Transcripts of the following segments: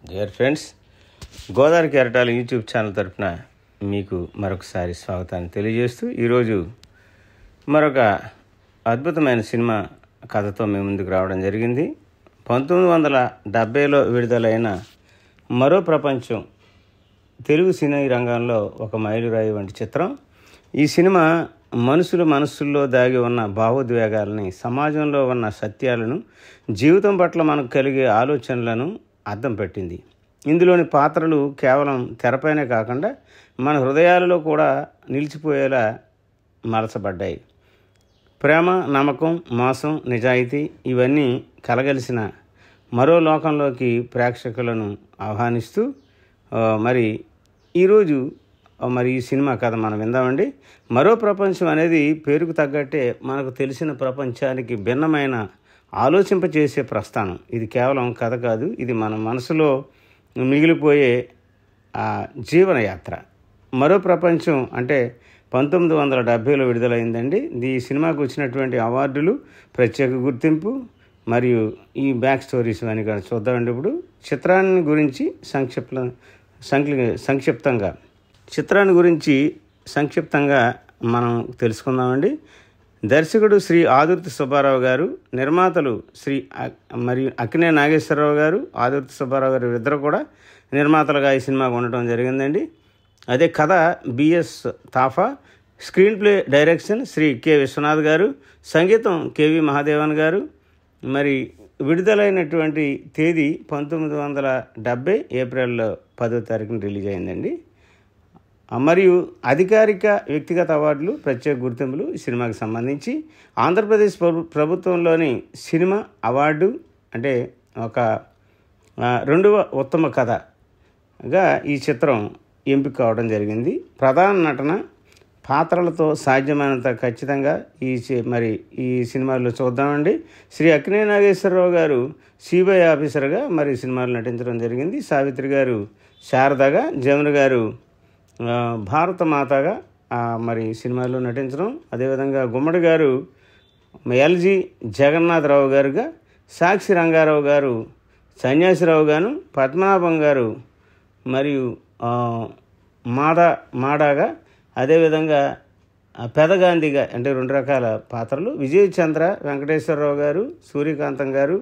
Dear friends, Godavari కెరటాల YouTube channel తరఫున మీకు మరొకసారి స్వాగతాన్ని తెలియజేస్తూ ఈరోజు మరొక అద్భుతమైన సినిమా కథతో మేము ముందుకు రావడం జరిగింది. 1970లో విడుదలైన మరో ప్రపంచం తెలుగు సినీ రంగంలో ఒక మైలురాయి వంటి చిత్రం. ఈ సినిమా మనసుల్లో దాగి ఉన్న భావోద్వేగాలని, సమాజంలో ఉన్న సత్యాలను, జీవితం పట్ల మనకు కలిగే ఆలోచనలను అద్దం పెట్టింది. ఇందులోని పాత్రలు కేవలం తెరపైనే కాకుండా మన హృదయాలలో కూడా నిలిచిపోయేలా మలచబడ్డాయి. ప్రేమ, నమ్మకం, మోసం, నిజాయితీ ఇవన్నీ కలగలిసిన మరో లోకంలోకి ప్రేక్షకులను ఆహ్వానిస్తూ ఈరోజు ఈ సినిమా కథ మనం విందామండి. మరో ప్రపంచం అనేది పేరుకు తగ్గట్టే మనకు తెలిసిన ప్రపంచానికి భిన్నమైన ఆలోచింపచేసే ప్రస్థానం. ఇది కేవలం కథ కాదు, ఇది మన మనసులో మిగిలిపోయే జీవనయాత్ర. మరో ప్రపంచం అంటే 1970లో విడుదలైందండి. ఈ సినిమాకు వచ్చినటువంటి అవార్డులు, ప్రత్యేక గుర్తింపు మరియు ఈ బ్యాక్ స్టోరీస్ అని కూడా చూద్దామండి. ఇప్పుడు చిత్రాన్ని గురించి సంక్షిప్తంగా మనం తెలుసుకుందామండి. దర్శకుడు శ్రీ ఆదుర్తి సుబ్బారావు గారు, నిర్మాతలు మరియు అక్కినే నాగేశ్వరరావు గారు, ఆదుర్తి సుబ్బారావు గారు ఇద్దరు కూడా నిర్మాతలుగా ఈ సినిమాకు ఉండటం జరిగిందండి. అదే కథ బిఎస్ తాఫా, screenplay direction Shri K Vishwanath garu, సంగీతం కెవి మహాదేవన్ గారు. విడుదలైనటువంటి తేదీ 1970 ఏప్రిల్ 10వ తారీఖున రిలీజ్ అయిందండి. మరియు అధికారిక, వ్యక్తిగత అవార్డులు, ప్రత్యేక గుర్తింపులు ఈ సినిమాకి సంబంధించి ఆంధ్రప్రదేశ్ ప్రభుత్వంలోని సినిమా అవార్డు అంటే ఒక 2వ ఉత్తమ కథగా ఈ చిత్రం ఎంపిక కావడం జరిగింది. ప్రధాన నటన, పాత్రలతో సాధ్యమైనంత ఖచ్చితంగా ఈ సినిమాలో చూద్దామండి. శ్రీ అక్కినే నాగేశ్వరరావు గారు సిబిఐ ఆఫీసర్గా సినిమాలో నటించడం జరిగింది. సావిత్రి గారు శారదగా, జమున గారు భారత మాతగా సినిమాలో నటించడం. అదేవిధంగా గుమ్మడి గారు ఎల్జి జగన్నాథరావు గారుగా, సాక్షి రంగారావు గారు సన్యాసిరావు గాను, పద్మనాభం గారు మరియు మాడాగా, అదేవిధంగా పెదగాంధీగా అంటే 2 రకాల పాత్రలు. విజయ్ చంద్ర, వెంకటేశ్వరరావు గారు, సూర్యకాంతం గారు,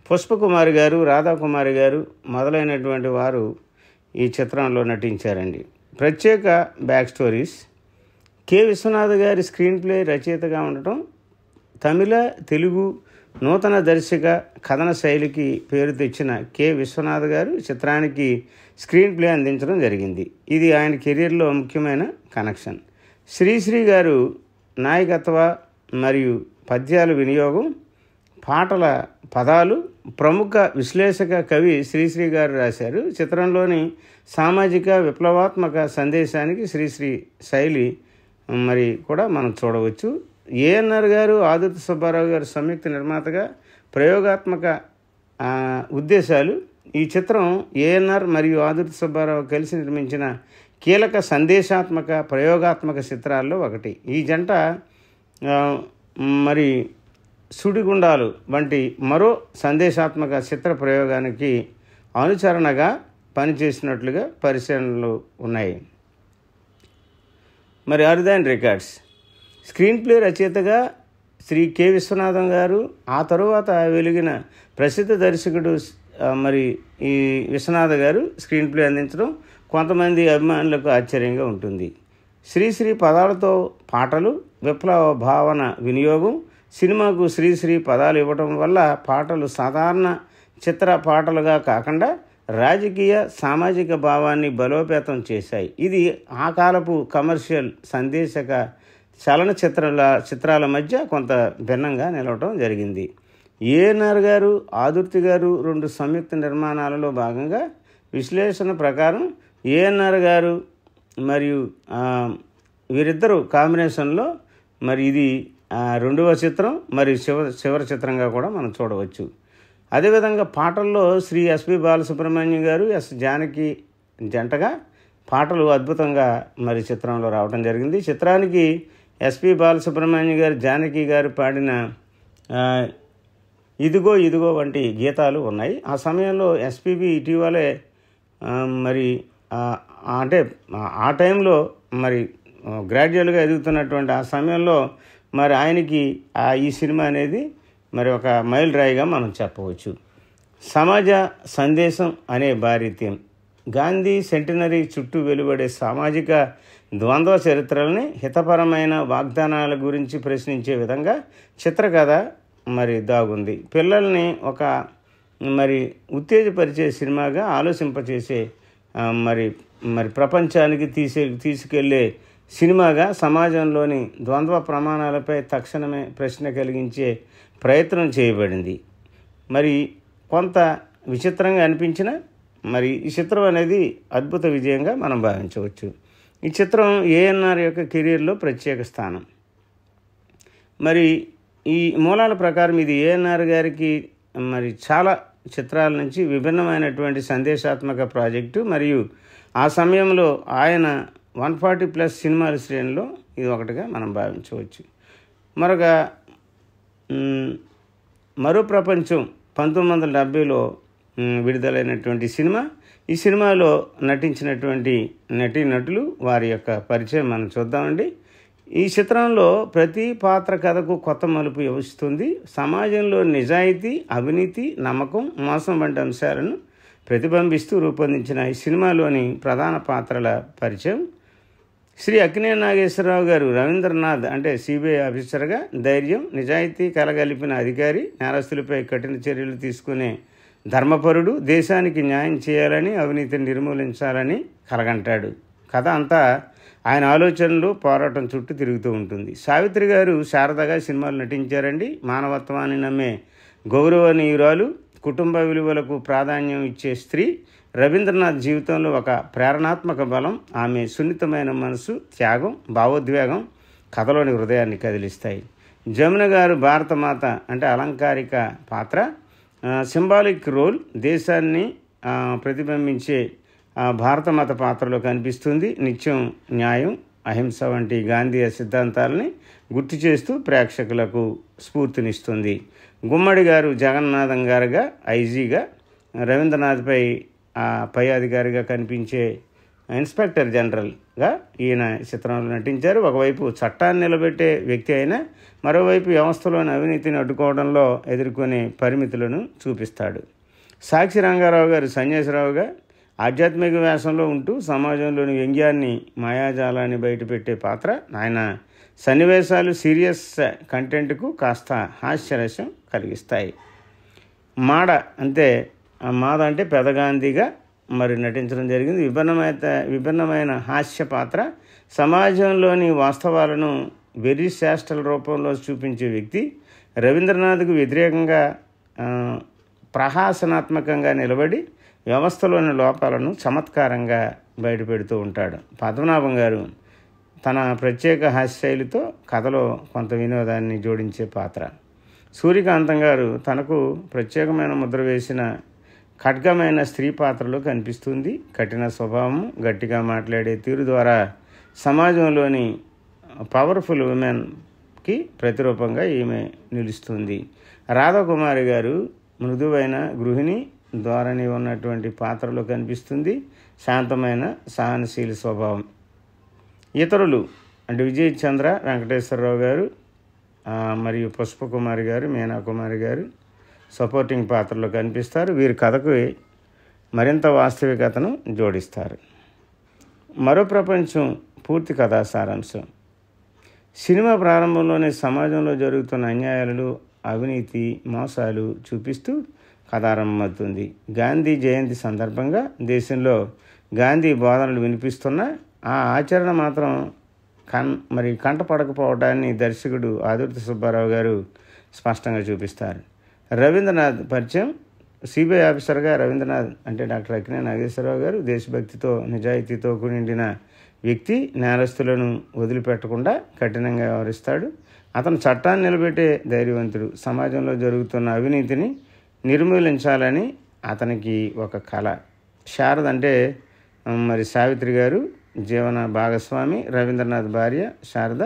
పుష్పకుమారి గారు, రాధాకుమారి గారు మొదలైనటువంటి వారు ఈ చిత్రంలో నటించారండి. ప్రత్యేక బ్యాక్ స్టోరీస్. కె విశ్వనాథ్ గారి స్క్రీన్ ప్లే రచయితగా ఉండటం, తమిళ, తెలుగు నూతన దర్శక కథన శైలికి పేరు తెచ్చిన కె విశ్వనాథ్ గారు చిత్రానికి స్క్రీన్ ప్లే అందించడం జరిగింది. ఇది ఆయన కెరీర్లో ముఖ్యమైన కనెక్షన్. శ్రీశ్రీ గారు నాయకత్వ మరియు పద్యాల వినియోగం, పాటల పదాలు ప్రముఖ విశ్లేషక కవి శ్రీశ్రీ గారు రాశారు. చిత్రంలోని సామాజిక విప్లవాత్మక సందేశానికి శ్రీశ్రీ శైలి కూడా మనం చూడవచ్చు. ఏఎన్ఆర్ గారు, ఆదుర్తి సుబ్బారావు గారు సంయుక్త నిర్మాతగా, ప్రయోగాత్మక ఉద్దేశాలు. ఈ చిత్రం ఏఎన్ఆర్ మరియు ఆదుర్తి సుబ్బారావు కలిసి నిర్మించిన కీలక సందేశాత్మక, ప్రయోగాత్మక చిత్రాల్లో ఒకటి. ఈ జంట సుడిగుండాలు వంటి మరో సందేశాత్మక చిత్ర ప్రయోగానికి అనుచరణగా పనిచేసినట్లుగా పరిశీలనలు ఉన్నాయి. అరుదైన రికార్డ్స్. స్క్రీన్ ప్లే రచయితగా శ్రీ కె విశ్వనాథం గారు, ఆ తరువాత వెలిగిన ప్రసిద్ధ దర్శకుడు ఈ విశ్వనాథ గారు స్క్రీన్ ప్లే అందించడం కొంతమంది అభిమానులకు ఆశ్చర్యంగా ఉంటుంది. శ్రీశ్రీ పదాలతో పాటలు, విప్లవ భావన వినియోగం. సినిమాకు శ్రీశ్రీ పదాలు ఇవ్వటం వల్ల పాటలు సాధారణ చిత్ర పాటలుగా కాకుండా రాజకీయ, సామాజిక భావాన్ని బలోపేతం చేశాయి. ఇది ఆ కాలపు కమర్షియల్, సందేశక చిత్రాల మధ్య కొంత భిన్నంగా నిలవటం జరిగింది. ఏఎన్ఆర్ గారు, ఆదుర్తి గారు 2 సంయుక్త నిర్మాణాలలో భాగంగా విశ్లేషణ ప్రకారం ఏఎన్ఆర్ గారు మరియు వీరిద్దరూ కాంబినేషన్లో ఇది 2వ చిత్రం మరియు చివరి చిత్రంగా కూడా మనం చూడవచ్చు. అదేవిధంగా పాటల్లో శ్రీ ఎస్పి బాలసుబ్రహ్మణ్యం గారు, ఎస్ జానకి జంటగా పాటలు అద్భుతంగా చిత్రంలో రావడం జరిగింది. చిత్రానికి ఎస్పి బాలసుబ్రహ్మణ్యం గారు, జానకి గారు పాడిన ఇదిగో ఇదిగో వంటి గీతాలు ఉన్నాయి. ఆ సమయంలో ఎస్పీబీ ఇటీవలే మరి అంటే ఆ టైంలో మరి గ్రాడ్యువల్గా ఎదుగుతున్నటువంటి ఆ సమయంలో మరి ఆయనకి ఈ సినిమా అనేది మరి ఒక మైలురాయిగా మనం చెప్పవచ్చు. సమాజ సందేశం అనే భారీత్యం గాంధీ సెంటినరీ చుట్టూ వెలువడే సామాజిక ద్వంద్వ చరిత్రల్ని హితపరమైన వాగ్దానాల గురించి ప్రశ్నించే విధంగా చిత్రకథ మరి దాగుంది. పిల్లల్ని ఒక మరి ఉత్తేజపరిచే సినిమాగా ఆలోచింపచేసే మరి మరి ప్రపంచానికి తీసుకెళ్లే సినిమాగా సమాజంలోని ద్వంద్వ ప్రమాణాలపై తక్షణమే ప్రశ్న కలిగించే ప్రయత్నం చేయబడింది. మరి కొంత విచిత్రంగా అనిపించిన మరి ఈ చిత్రం అనేది అద్భుత విజయంగా మనం భావించవచ్చు. ఈ చిత్రం ఏఎన్ఆర్ యొక్క కెరీర్లో ప్రత్యేక స్థానం. మరి ఈ మూలాల ప్రకారం ఇది ఏఎన్ఆర్ గారికి మరి చాలా చిత్రాల నుంచి విభిన్నమైనటువంటి సందేశాత్మక ప్రాజెక్టు. మరియు ఆ సమయంలో ఆయన 140+ సినిమాల శ్రేణిలో ఇది ఒకటిగా మనం భావించవచ్చు. మరో ప్రపంచం 1970లో విడుదలైనటువంటి సినిమా. ఈ సినిమాలో నటించినటువంటి నటీనటులు వారి యొక్క పరిచయం మనం చూద్దామండి. ఈ చిత్రంలో ప్రతి పాత్ర కథకు కొత్త మలుపు ఇస్తుంది. సమాజంలో నిజాయితీ, అవినీతి, నమ్మకం, మోసం వంటి అంశాలను ప్రతిబింబిస్తూ రూపొందించిన ఈ సినిమాలోని ప్రధాన పాత్రల పరిచయం. శ్రీ అక్కినేని నాగేశ్వరరావు గారు రవీంద్రనాథ్ అంటే సిబిఐ ఆఫీసర్గా ధైర్యం, నిజాయితీ కలగలిపిన అధికారి, నేరస్తులపై కఠిన చర్యలు తీసుకునే ధర్మపరుడు, దేశానికి న్యాయం చేయాలని, అవినీతిని నిర్మూలించాలని కలగంటాడు. కథ అంతా ఆయన ఆలోచనలు, పోరాటం చుట్టూ తిరుగుతూ ఉంటుంది. సావిత్రి గారు శారదగా సినిమాలు నటించారండి. మానవత్వాన్ని నమ్మే గౌరవనీయురాలు, కుటుంబ విలువలకు ప్రాధాన్యం ఇచ్చే స్త్రీ. రవీంద్రనాథ్ జీవితంలో ఒక ప్రేరణాత్మక బలం. ఆమె సున్నితమైన మనసు, త్యాగం, భావోద్వేగం కథలోని హృదయాన్ని కదిలిస్తాయి. జమున గారు భారతమాత అంటే అలంకారిక పాత్ర, సింబాలిక్ రోల్, దేశాన్ని ప్రతిబింబించే భారతమాత పాత్రలో కనిపిస్తుంది. నిత్యం న్యాయం, అహింస వంటి గాంధీ సిద్ధాంతాలని గుర్తు చేస్తూ ప్రేక్షకులకు స్ఫూర్తినిస్తుంది. గుమ్మడి గారు జగన్నాథం గారుగా ఐజీగా, రవీంద్రనాథ్పై పై అధికారిగా కనిపించే ఇన్స్పెక్టర్ జనరల్గా ఈయన చిత్రంలో నటించారు. ఒకవైపు చట్టాన్ని నిలబెట్టే వ్యక్తి అయినా మరోవైపు వ్యవస్థలోని అవినీతిని అడ్డుకోవడంలో ఎదుర్కొనే పరిమితులను చూపిస్తాడు. సాక్షి రంగారావు గారు సన్యాసిరావుగా ఆధ్యాత్మిక వ్యాసంలో ఉంటూ సమాజంలోని వ్యంగ్యాన్ని, మాయాజాలాన్ని బయటపెట్టే పాత్ర. ఆయన సన్నివేశాలు సీరియస్ కంటెంట్కు కాస్త హాస్యరసం కలిగిస్తాయి. మాద అంటే పెదగాంధీగా మరి నటించడం జరిగింది. విభిన్నమైన హాస్య పాత్ర. సమాజంలోని వాస్తవాలను వెర్రి చేష్టల రూపంలో చూపించే వ్యక్తి. రవీంద్రనాథ్కు వ్యతిరేకంగా ప్రహాసనాత్మకంగా నిలబడి వ్యవస్థలోని లోపాలను చమత్కారంగా బయటపెడుతూ ఉంటాడు. పద్మనాభం గారు తన ప్రత్యేక హాస్యశైలితో కథలో కొంత వినోదాన్ని జోడించే పాత్ర. సూర్యకాంతం గారు తనకు ప్రత్యేకమైన ముద్ర వేసిన ఖడ్గమైన స్త్రీ పాత్రలో కనిపిస్తుంది. కఠిన స్వభావం, గట్టిగా మాట్లాడే తీరు ద్వారా సమాజంలోని పవర్ఫుల్ ఉమెన్కి ప్రతిరూపంగా ఈమె నిలుస్తుంది. రాధాకుమారి గారు మృదువైన గృహిణి ధోరణి ఉన్నటువంటి పాత్రలో కనిపిస్తుంది. శాంతమైన సహనశీల స్వభావం. ఇతరులు అంటే విజయ్ చంద్ర, వెంకటేశ్వరరావు గారు మరియు పుష్పకుమారి గారు, మీనాకుమారి గారు సపోర్టింగ్ పాత్రలో కనిపిస్తారు. వీరి కథకు మరింత వాస్తవికతను జోడిస్తారు. మరో ప్రపంచం పూర్తి కథా సారాంశం. సినిమా ప్రారంభంలోనే సమాజంలో జరుగుతున్న అన్యాయాలు, అవినీతి, మోసాలు చూపిస్తూ కథారంభమవుతుంది. గాంధీ జయంతి సందర్భంగా దేశంలో గాంధీ బోధనలు వినిపిస్తున్నా ఆ ఆచరణ మాత్రం కంటపడకపోవడాన్ని దర్శకుడు ఆదుర్తి సుబ్బారావు గారు స్పష్టంగా చూపిస్తారు. రవీంద్రనాథ్ పరిచయం. సిబిఐ ఆఫీసర్గా రవీంద్రనాథ్ అంటే డాక్టర్ అక్కినేని నాగేశ్వరరావు గారు దేశభక్తితో, నిజాయితీతో కూడిన వ్యక్తి. నేరస్తులను వదిలిపెట్టకుండా కఠినంగా వ్యవహరిస్తాడు. అతను చట్టాన్ని నిలబెట్టే ధైర్యవంతుడు. సమాజంలో జరుగుతున్న అవినీతిని నిర్మూలించాలని అతనికి ఒక కళ. శారద అంటే మరి సావిత్రి గారు జీవన భాగస్వామి, రవీంద్రనాథ్ భార్య శారద.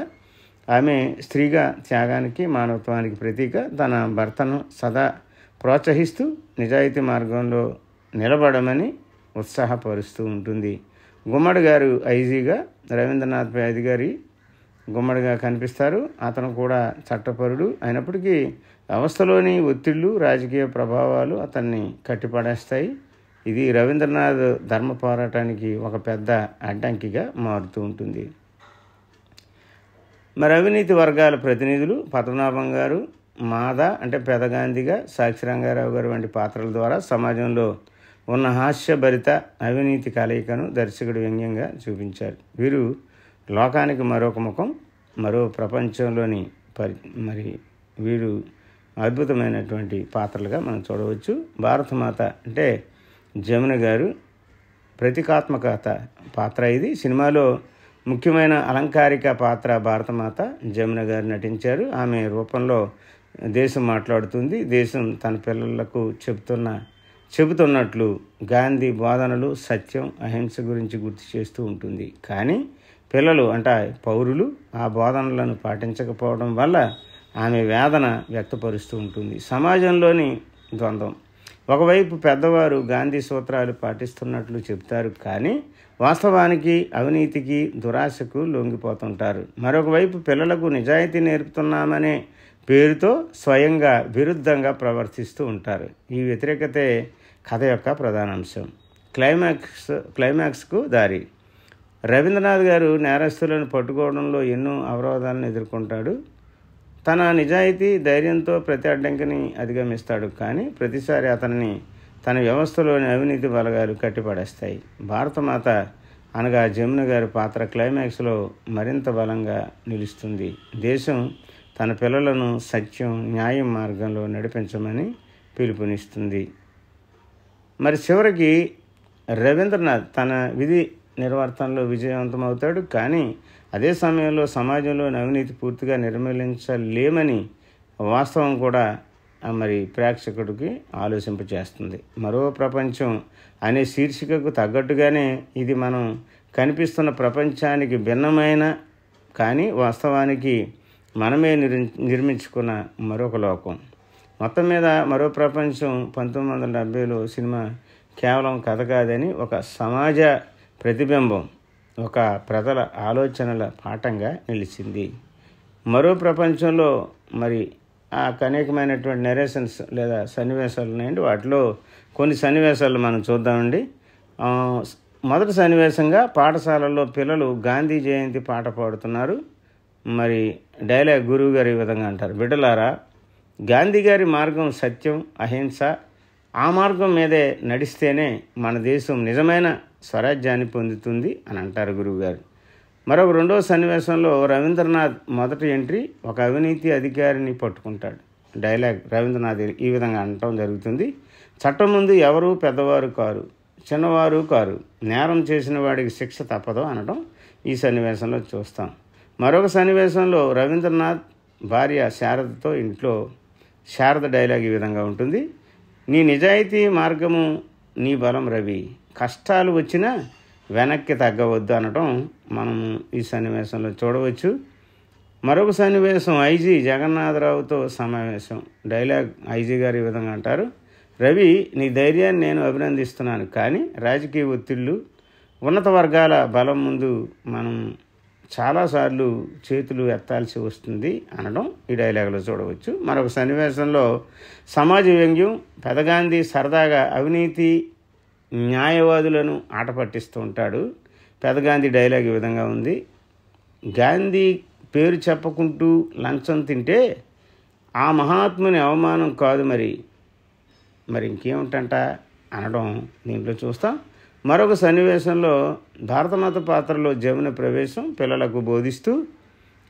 ఆమె స్త్రీగా త్యాగానికి, మానవత్వానికి ప్రతీక. తన భర్తను సదా ప్రోత్సహిస్తూ నిజాయితీ మార్గంలో నిలబడమని ఉత్సాహపరుస్తూ ఉంటుంది. గుమ్మడి గారు ఐజీగా, రవీంద్రనాథ్ పై అధికారి గుమ్మడిగా కనిపిస్తారు. అతను కూడా చట్టపరుడు అయినప్పటికీ వ్యవస్థలోని ఒత్తిళ్లు, రాజకీయ ప్రభావాలు అతన్ని కట్టిపడేస్తాయి. ఇది రవీంద్రనాథ్ ధర్మ పోరాటానికి ఒక పెద్ద అడ్డంకిగా మారుతూ ఉంటుంది. మరి అవినీతి వర్గాల ప్రతినిధులు పద్మనాభం గారు, మాద అంటే పెదగాంధీగా, సాక్షి రంగారావు గారు వంటి పాత్రల ద్వారా సమాజంలో ఉన్న హాస్యభరిత అవినీతి కలయికను దర్శకుడు వ్యంగ్యంగా చూపించారు. వీరు లోకానికి మరొక ముఖం, మరో ప్రపంచంలోని మరి వీరు అద్భుతమైనటువంటి పాత్రలుగా మనం చూడవచ్చు. భారతమాత అంటే జమున గారు ప్రతీకాత్మకత పాత్ర ఇది. సినిమాలో ముఖ్యమైన అలంకారిక పాత్ర భారతమాత జమున గారు నటించారు. ఆమె రూపంలో దేశం మాట్లాడుతుంది. దేశం తన పిల్లలకు చెబుతున్నట్లు గాంధీ బోధనలు, సత్యం, అహింస గురించి గుర్తు చేస్తూ ఉంటుంది. కానీ పిల్లలు అంటే పౌరులు ఆ బోధనలను పాటించకపోవడం వల్ల ఆమె వేదన వ్యక్తపరుస్తూ ఉంటుంది. సమాజంలోని ద్వంద్వం. ఒకవైపు పెద్దవారు గాంధీ సూత్రాలు పాటిస్తున్నట్లు చెప్తారు, కానీ వాస్తవానికి అవినీతికి, దురాశకు లొంగిపోతుంటారు. మరొక వైపు పిల్లలకు నిజాయితీ నేర్పుతున్నామనే పేరుతో స్వయంగా విరుద్ధంగా ప్రవర్తిస్తూ ఉంటారు. ఈ వ్యతిరేకతే కథ యొక్క ప్రధాన అంశం. క్లైమాక్స్కు దారి. రవీంద్రనాథ్ గారు నేరస్తులను పట్టుకోవడంలో ఎన్నో అవరోధాలను ఎదుర్కొంటాడు. తన నిజాయితీ, ధైర్యంతో ప్రతి అడ్డంకిని అధిగమిస్తాడు. కానీ ప్రతిసారి అతనిని తన వ్యవస్థలోని అవినీతి బలగాలు కట్టిపడేస్తాయి. భారతమాత అనగా జమున గారి పాత్ర క్లైమాక్స్లో మరింత బలంగా నిలుస్తుంది. దేశం తన పిల్లలను సత్యం, న్యాయం మార్గంలో నడిపించమని పిలుపునిస్తుంది. మరి చివరికి రవీంద్రనాథ్ తన విధి నిర్వర్తనలో విజయవంతమవుతాడు. కానీ అదే సమయంలో సమాజంలోని అవినీతి పూర్తిగా నిర్మూలించలేమని వాస్తవం కూడా మరి ప్రేక్షకుడికి ఆలోచింపచేస్తుంది. మరో ప్రపంచం అనే శీర్షికకు తగ్గట్టుగానే ఇది మనం కనిపిస్తున్న ప్రపంచానికి భిన్నమైన, కానీ వాస్తవానికి మనమే నిర్మించుకున్న మరొక లోకం. మొత్తం మీద మరో ప్రపంచం 1970లో సినిమా కేవలం కథ కాదని ఒక సమాజ ప్రతిబింబం, ఒక ప్రజల ఆలోచనల పాఠంగా నిలిచింది. మరో ప్రపంచంలో మరి ఆ అనేకమైనటువంటి నెరేషన్స్ లేదా సన్నివేశాలు ఉన్నాయండి. వాటిలో కొన్ని సన్నివేశాలు మనం చూద్దామండి. మొదటి సన్నివేశంగా పాఠశాలల్లో పిల్లలు గాంధీ జయంతి పాట పాడుతున్నారు. మరి డైలాగ్ గురువు గారు ఈ విధంగా అంటారు: బిడ్డలారా, గాంధీ గారి మార్గం సత్యం, అహింస. ఆ మార్గం మీదే నడిస్తేనే మన దేశం నిజమైన స్వరాజ్యాన్ని పొందుతుంది అని అంటారు గురువుగారు. మరొక రెండవ సన్నివేశంలో రవీంద్రనాథ్ మొదటి ఎంట్రీ ఒక అవినీతి అధికారిని పట్టుకుంటాడు. డైలాగ్ రవీంద్రనాథ్ ఈ విధంగా అనటం జరుగుతుంది: చట్టం ముందు ఎవరు పెద్దవారు కారు, చిన్నవారు కారు, నేరం చేసిన వాడికి శిక్ష తప్పదు అనడం ఈ సన్నివేశంలో చూస్తాం. మరొక సన్నివేశంలో రవీంద్రనాథ్ భార్య శారదతో ఇంట్లో శారద డైలాగ్ ఈ విధంగా ఉంటుంది: నీ నిజాయితీ మార్గము నీ బలం రవి, కష్టాలు వచ్చినా వెనక్కి తగ్గవద్దు అనడం మనం ఈ సన్నివేశంలో చూడవచ్చు. మరొక సన్నివేశం ఐజీ జగన్నాథరావుతో సమావేశం. డైలాగ్ ఐజీ గారు ఈ విధంగా అంటారు: రవి, నీ ధైర్యాన్ని నేను అభినందిస్తున్నాను, కానీ రాజకీయ ఒత్తిళ్లు, ఉన్నత వర్గాల బలం ముందు మనం చాలాసార్లు చేతులు ఎత్తాల్సి వస్తుంది అనడం ఈ డైలాగులో చూడవచ్చు. మరొక సన్నివేశంలో సమాజ వ్యంగ్యం. పెదగాంధీ సరదాగా అవినీతి న్యాయవాదులను ఆట పట్టిస్తూ ఉంటాడు. పెదగాంధీ డైలాగ్ ఈ విధంగా ఉంది: గాంధీ పేరు చెప్పుకుంటూ లంచం తింటే ఆ మహాత్ముని అవమానం కాదు మరి ఇంకేమిటంట అనడం దీంట్లో చూస్తాం. మరొక సన్నివేశంలో భారతమాత పాత్రలో జమున ప్రవేశం. పిల్లలకు బోధిస్తూ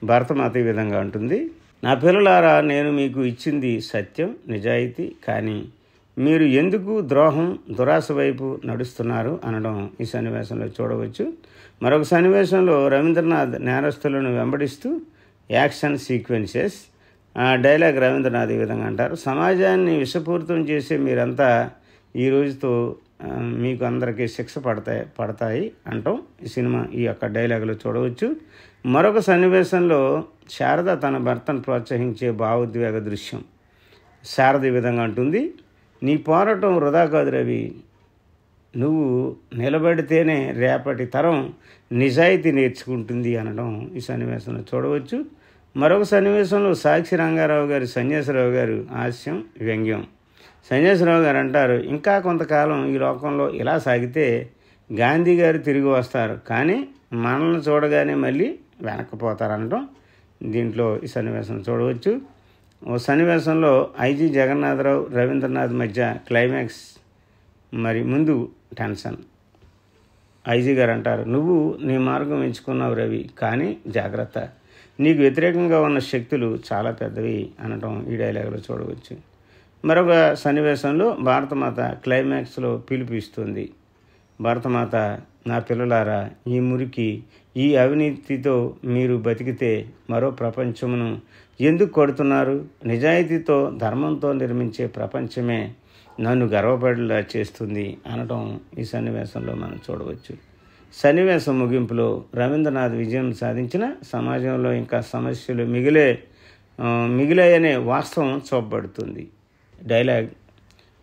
భారతమాత ఈ విధంగా ఉంటుంది: నా పిల్లలారా, నేను మీకు ఇచ్చింది సత్యం, నిజాయితీ, కానీ మీరు ఎందుకు ద్రోహం, దురాశ వైపు నడుస్తున్నారు అనడం ఈ సన్నివేశంలో చూడవచ్చు. మరొక సన్నివేశంలో రవీంద్రనాథ్ నేరస్తులను వెంబడిస్తూ యాక్షన్ సీక్వెన్సెస్. డైలాగ్ రవీంద్రనాథ్ ఈ విధంగా అంటారు: సమాజాన్ని విషపూరితం చేసే మీరంతా ఈ రోజుతో మీకు అందరికీ శిక్ష పడతాయి అంటాం ఈ సినిమా ఈ యొక్క డైలాగులో చూడవచ్చు. మరొక సన్నివేశంలో శారద తన భర్తను ప్రోత్సహించే భావోద్వేగ దృశ్యం. శారద ఈ విధంగా అంటుంది, నీ పోరాటం వృధా కాదు రవి, నువ్వు నిలబడితేనే రేపటి తరం నిజాయితీ నేర్చుకుంటుంది అనడం ఈ సన్నివేశంలో చూడవచ్చు. మరొక సన్నివేశంలో సాక్షి రంగారావు గారు సన్యాసరావు గారు హాస్యం వ్యంగ్యం. సన్యాసరావు గారు అంటారు, ఇంకా కొంతకాలం ఈ లోకంలో ఇలా సాగితే గాంధీ గారు తిరిగి వస్తారు, కానీ మనల్ని చూడగానే మళ్ళీ వెనక్కిపోతారనడం దీంట్లో ఈ సన్నివేశం చూడవచ్చు. ఓ సన్నివేశంలో ఐజీ జగన్నాథరావు రవీంద్రనాథ్ మధ్య క్లైమాక్స్, మరి ముందు టెన్షన్. ఐజీ గారు అంటారు, నువ్వు నీ మార్గం ఎంచుకున్నావు రవి, కానీ జాగ్రత్త, నీకు వ్యతిరేకంగా ఉన్న శక్తులు చాలా పెద్దవి అనడం ఈ డైలాగులో చూడవచ్చు. మరొక సన్నివేశంలో భారతమాత క్లైమాక్స్లో పిలుపు ఇస్తుంది. భారతమాత, నా పిల్లలారా, ఈ మురికి, ఈ అవినీతితో మీరు బతికితే మరో ప్రపంచమును ఎందుకు కొడుతున్నారు? నిజాయితీతో ధర్మంతో నిర్మించే ప్రపంచమే నన్ను గర్వపడేలా చేస్తుంది అనడం ఈ సన్నివేశంలో మనం చూడవచ్చు. సన్నివేశం ముగింపులో రవీంద్రనాథ్ విజయం సాధించిన సమాజంలో ఇంకా సమస్యలు మిగిలాయనే వాస్తవం చూపబడుతుంది. డైలాగ్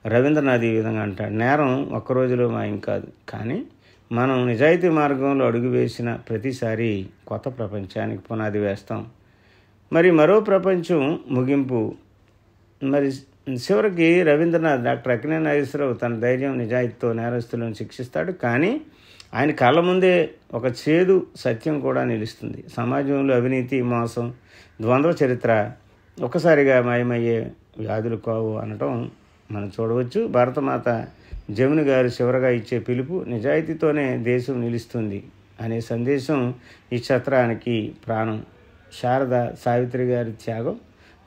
రవీంద్రనాథ్ ఈ విధంగా అంటాడు, నేరం ఒక్కరోజులో మాయం కాదు, కానీ మనం నిజాయితీ మార్గంలో అడుగు వేసిన ప్రతిసారి కొత్త ప్రపంచానికి పునాది వేస్తాం. మరి మరో ప్రపంచం ముగింపు. మరి చివరికి రవీంద్రనాథ్ డాక్టర్ అక్కినేని నాగేశ్వరరావు తన ధైర్యం నిజాయితీతో నేరస్తులను శిక్షిస్తాడు, కానీ ఆయన కళ్ళ ముందే ఒక చేదు సత్యం కూడా నిలుస్తుంది. సమాజంలో అవినీతి, మోసం, ద్వంద్వ చరిత్ర ఒక్కసారిగా మాయమయ్యే వ్యాధులు కావు అనటం మనం చూడవచ్చు. భారతమాత జముని గారు చివరగా ఇచ్చే పిలుపు నిజాయితీతోనే దేశం నిలుస్తుంది అనే సందేశం ఈ చిత్రానికి ప్రాణం. శారద సావిత్రి గారి త్యాగం,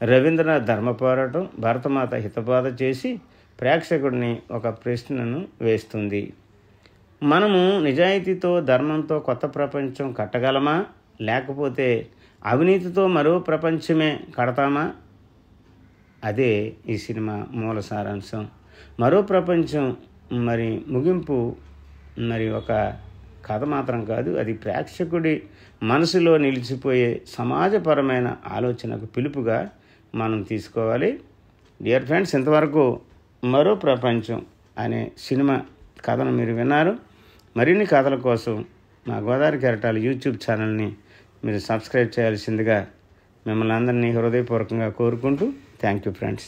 రవీంద్రనాథ్ ధర్మ పోరాటం, భారతమాత హితబోధ చేసి ప్రేక్షకుడిని ఒక ప్రశ్నను వేస్తుంది. మనము నిజాయితీతో ధర్మంతో కొత్త ప్రపంచం కట్టగలమా, లేకపోతే అవినీతితో మరో ప్రపంచమే కడతామా? అదే ఈ సినిమా మూల సారాంశం. మరో ప్రపంచం మరి ముగింపు మరి ఒక కథ మాత్రం కాదు, అది ప్రేక్షకుడి మనసులో నిలిచిపోయే సమాజపరమైన ఆలోచనకు పిలుపుగా మనం తీసుకోవాలి. డియర్ ఫ్రెండ్స్, ఇంతవరకు మరో ప్రపంచం అనే సినిమా కథను మీరు విన్నారు. మరిన్ని కథల కోసం మా గోదావరి కెరటాలు యూట్యూబ్ ఛానల్ని మీరు సబ్స్క్రైబ్ చేయాల్సిందిగా మిమ్మల్ని అందరినీ హృదయపూర్వకంగా కోరుకుంటూ థ్యాంక్ యూ ఫ్రెండ్స్.